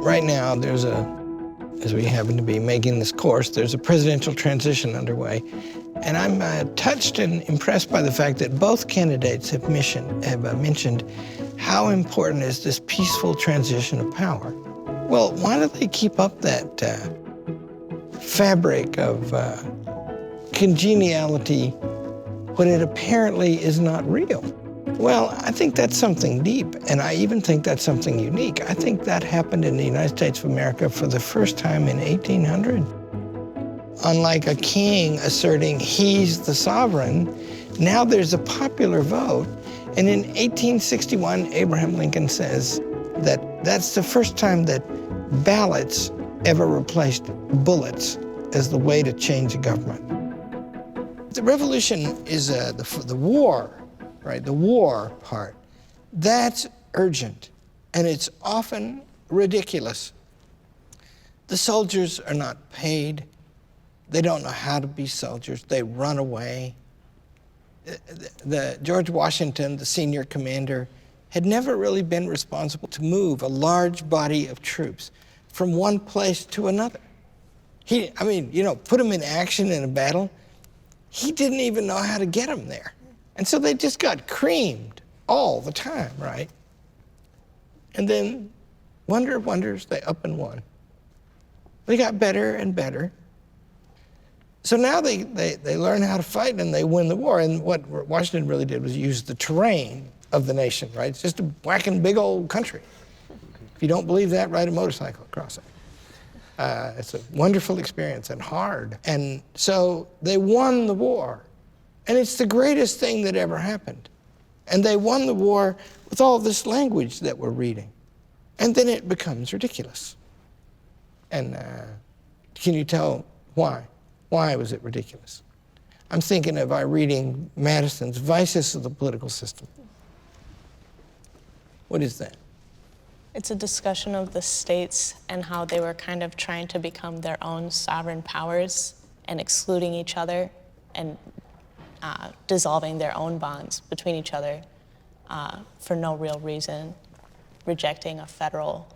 Right now, as we happen to be making this course, there's a presidential transition underway. And I'm touched and impressed by the fact that both candidates have mentioned how important is this peaceful transition of power. Well, why don't they keep up that fabric of congeniality when it apparently is not real? Well, I think that's something deep, and I even think that's something unique. I think that happened in the United States of America for the first time in 1800. Unlike a king asserting he's the sovereign, now there's a popular vote, and in 1861, Abraham Lincoln says that that's the first time that ballots ever replaced bullets as the way to change a government. The revolution is the war. Right, the war part, that's urgent, and it's often ridiculous. The soldiers are not paid. They don't know how to be soldiers. They run away. George Washington, the senior commander, had never really been responsible to move a large body of troops from one place to another. Put them in action in a battle. He didn't even know how to get them there. And so they just got creamed all the time, right? And then, wonder of wonders, they up and won. They got better and better. So now they learn how to fight and they win the war. And what Washington really did was use the terrain of the nation, right? It's just a whacking big old country. If you don't believe that, ride a motorcycle across it. It's a wonderful experience and hard. And so they won the war. And it's the greatest thing that ever happened. And they won the war with all this language that we're reading. And then it becomes ridiculous. And can you tell why? Why was it ridiculous? I'm thinking of our reading Madison's Vices of the Political System. What is that? It's a discussion of the states and how they were kind of trying to become their own sovereign powers and excluding each other and dissolving their own bonds between each other for no real reason, rejecting a federal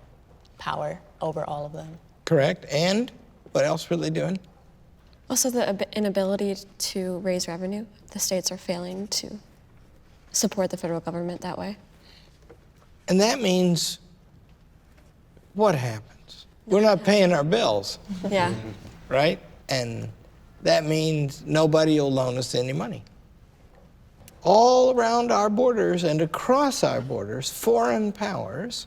power over all of them. Correct. And what else were they doing? Also the inability to raise revenue. The states are failing to support the federal government that way. And that means what happens? We're not paying our bills. Yeah. Right? And that means nobody will loan us any money. All around our borders and across our borders, foreign powers,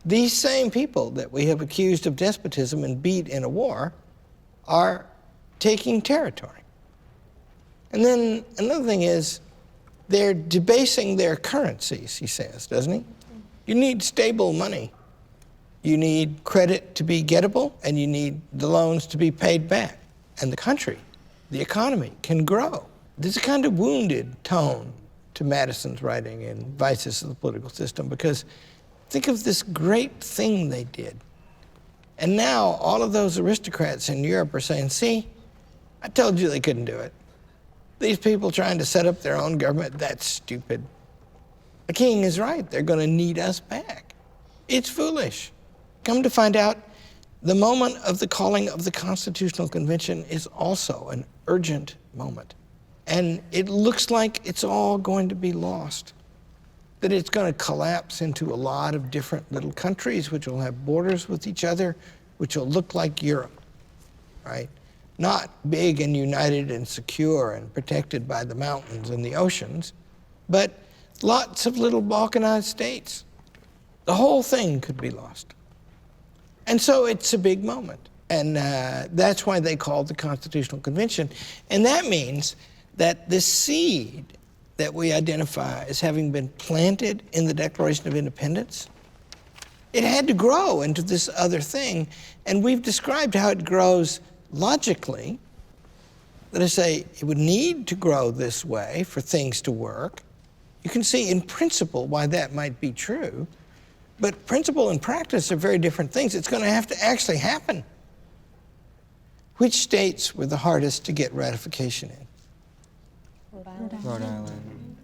these same people that we have accused of despotism and beat in a war, are taking territory. And then another thing is, they're debasing their currencies, he says, doesn't he? You need stable money. You need credit to be gettable, and you need the loans to be paid back. And the country, the economy, can grow. There's a kind of wounded tone to Madison's writing in Vices of the Political System, because think of this great thing they did. And now all of those aristocrats in Europe are saying, see, I told you they couldn't do it. These people trying to set up their own government, that's stupid. The king is right, they're going to need us back. It's foolish. Come to find out, the moment of the calling of the Constitutional Convention is also an urgent moment. And it looks like it's all going to be lost. That it's going to collapse into a lot of different little countries which will have borders with each other, which will look like Europe, right? Not big and united and secure and protected by the mountains and the oceans, but lots of little balkanized states. The whole thing could be lost. And so it's a big moment. And that's why they called the Constitutional Convention. And that means that the seed that we identify as having been planted in the Declaration of Independence, it had to grow into this other thing. And we've described how it grows logically. Let us say it would need to grow this way for things to work. You can see in principle why that might be true. But principle and practice are very different things. It's going to have to actually happen. Which states were the hardest to get ratification in? Rhode Island.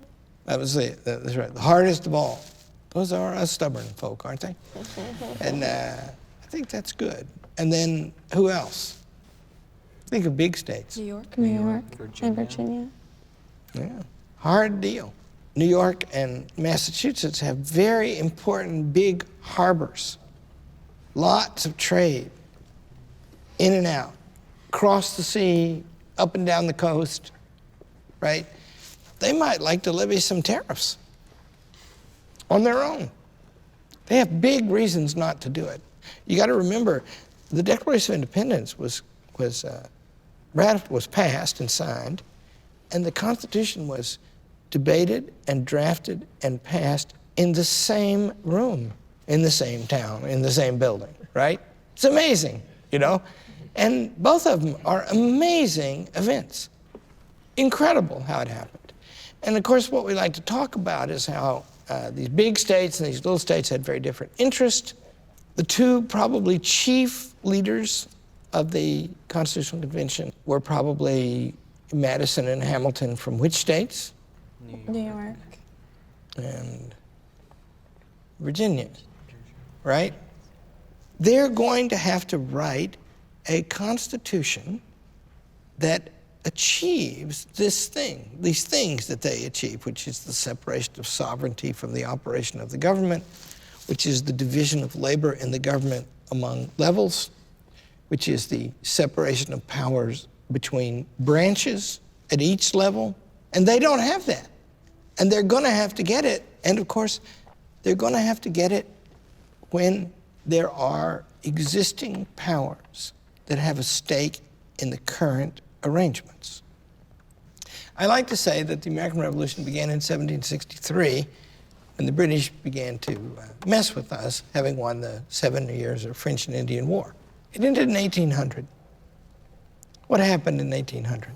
That's right, the hardest of all. Those are us stubborn folk, aren't they? And I think that's good. And then who else? Think of big states. New York. New York Virginia. and Virginia. Yeah, hard deal. New York and Massachusetts have very important big harbors. Lots of trade, in and out, across the sea, up and down the coast, right? They might like to levy some tariffs on their own. They have big reasons not to do it. You got to remember, the Declaration of Independence was passed and signed, and the Constitution was debated and drafted and passed in the same room, in the same town, in the same building, right? It's amazing, you know? And both of them are amazing events. Incredible how it happened. And of course, what we like to talk about is how these big states and these little states had very different interests. The two probably chief leaders of the Constitutional Convention were probably Madison and Hamilton from which states? New York. And Virginia, right? They're going to have to write a constitution that achieves these things that they achieve, which is the separation of sovereignty from the operation of the government, which is the division of labor in the government among levels, which is the separation of powers between branches at each level. And they don't have that. And they're going to have to get it. And of course, they're going to have to get it when there are existing powers that have a stake in the current arrangements. I like to say that the American Revolution began in 1763 when the British began to mess with us, having won the 7 years of French and Indian War. It ended in 1800. What happened in 1800?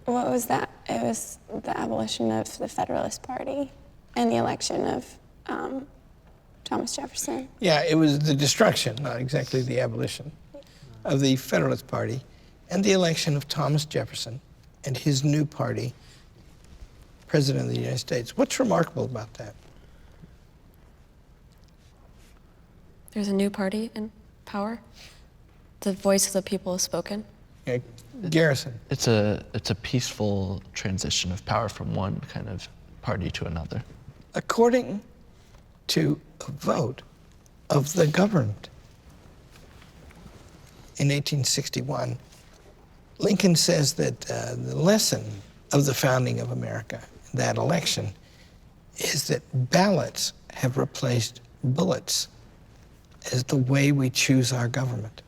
What was that? It was the abolition of the Federalist Party and the election of Thomas Jefferson. Yeah, it was the destruction, not exactly the abolition, of the Federalist Party and the election of Thomas Jefferson and his new party, President of the United States. What's remarkable about that? There's a new party in power. The voice of the people is spoken. Yeah, Garrison. It's a peaceful transition of power from one kind of party to another. According to a vote of the governed in 1861, Lincoln says that the lesson of the founding of America, that election, is that ballots have replaced bullets as the way we choose our government.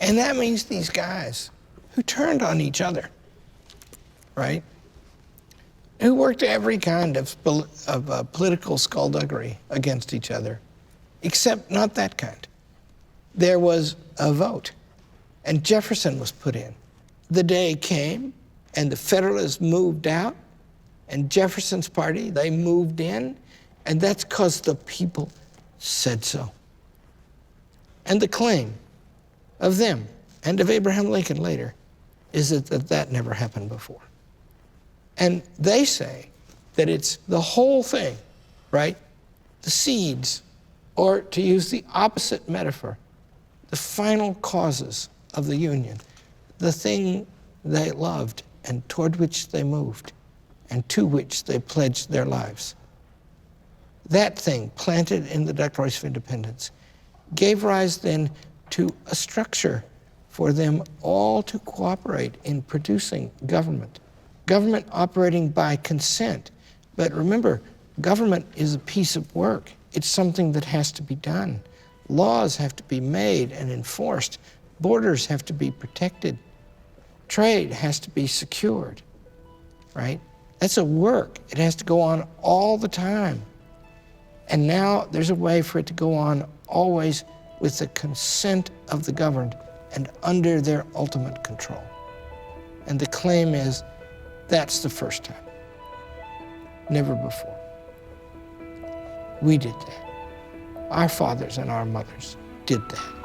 And that means these guys who turned on each other, right? Who worked every kind of political skullduggery against each other, except not that kind. There was a vote, and Jefferson was put in. The day came, and the Federalists moved out, and Jefferson's party, they moved in, and that's because the people said so. And the claim of them and of Abraham Lincoln later is that never happened before. And they say that it's the whole thing, right? The seeds, or to use the opposite metaphor, the final causes of the Union, the thing they loved and toward which they moved and to which they pledged their lives. That thing, planted in the Declaration of Independence, gave rise then to a structure for them all to cooperate in producing government. Government operating by consent. But remember, government is a piece of work. It's something that has to be done. Laws have to be made and enforced. Borders have to be protected. Trade has to be secured, right? That's a work. It has to go on all the time. And now there's a way for it to go on always with the consent of the governed and under their ultimate control. And the claim is that's the first time. Never before. We did that. Our fathers and our mothers did that.